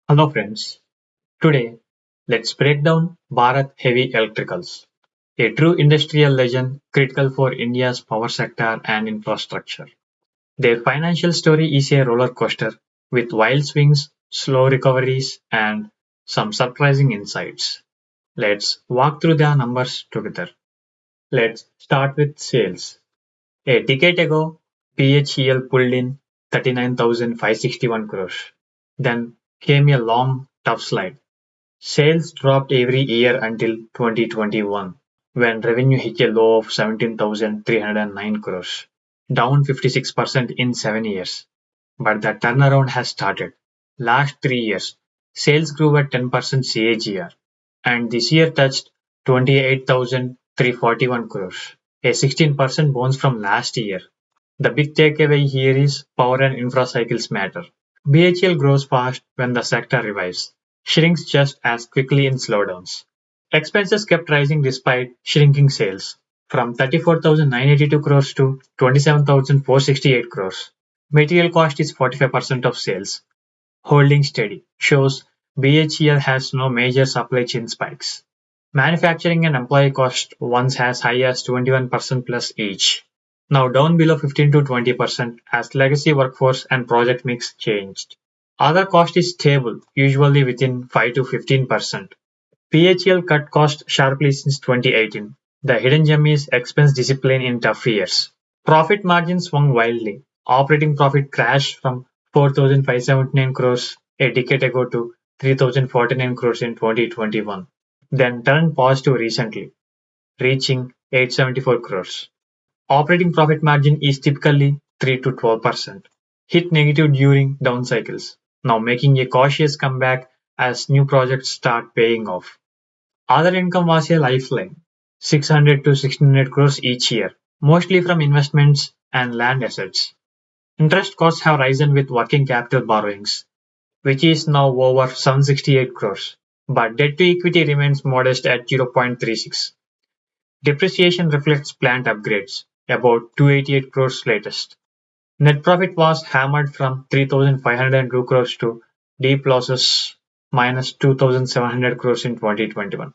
Hello friends, today let's break down Bharat Heavy Electricals, a true industrial legend critical for India's power sector and infrastructure. Their financial story is a roller coaster with wild swings, slow recoveries, and some surprising insights. Let's walk through the numbers together. Let's start with sales. A decade ago, BHEL pulled in 39,561 crores. Then came a long, tough slide. Sales dropped every year until 2021, when revenue hit a low of 17,309 crores, down 56% in 7 years. But the turnaround has started. Last 3 years, sales grew at 10% CAGR, and this year touched 28,341 crores, a 16% bounce from last year. The big takeaway here is power and infra cycles matter. BHEL grows fast when the sector revives, shrinks just as quickly in slowdowns. Expenses kept rising despite shrinking sales, from 34,982 crores to 27,468 crores. Material cost is 45% of sales, holding steady, shows BHEL has no major supply chain spikes. Manufacturing and employee cost once as high as 21% plus each. Now down below 15 to 20% as legacy workforce and project mix changed. Other cost is stable, usually within 5 to 15%. PHL cut cost sharply since 2018. The hidden gem is expense discipline in tough years. Profit margin swung wildly. Operating profit crashed from 4,579 crores a decade ago to 3,049 crores in 2021, then turned positive recently, reaching 874 crores. Operating profit margin is typically 3 to 12%, hit negative during down cycles, now making a cautious comeback as new projects start paying off. Other income was a lifeline, 600 to 1600 crores each year, mostly from investments and land assets. Interest costs have risen with working capital borrowings, which is now over 768 crores, but debt to equity remains modest at 0.36. Depreciation reflects plant upgrades, about 288 crores latest. Net profit was hammered from 3,502 crores to deep losses minus 2,700 crores in 2021.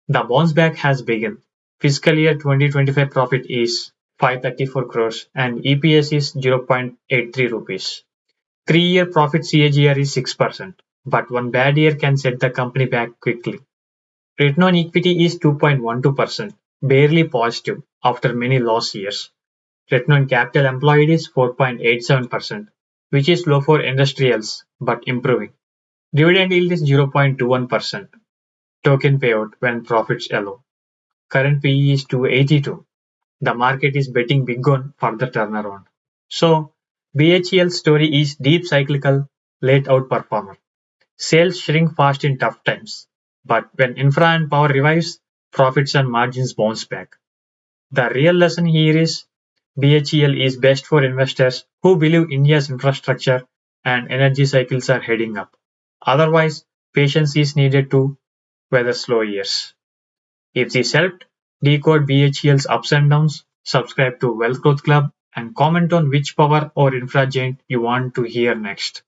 The bounce back has begun. Fiscal year 2025 profit is 534 crores and EPS is 0.83 rupees. 3-year profit CAGR is 6%, but one bad year can set the company back quickly. Return on equity is 2.12%, barely positive after many loss years. Return on capital employed is 4.87%, which is low for industrials but improving. Dividend yield is 0.21%. Token payout when profits allow. Current PE is 282. The market is betting big on further turnaround. So, BHEL's story is deep cyclical, late outperformer. Sales shrink fast in tough times, but when infra and power revives, profits and margins bounce back. The real lesson here is BHEL is best for investors who believe India's infrastructure and energy cycles are heading up. Otherwise, patience is needed to weather slow years. If this helped decode BHEL's ups and downs, subscribe to Wealth Growth Club and comment on which power or infra giant you want to hear next.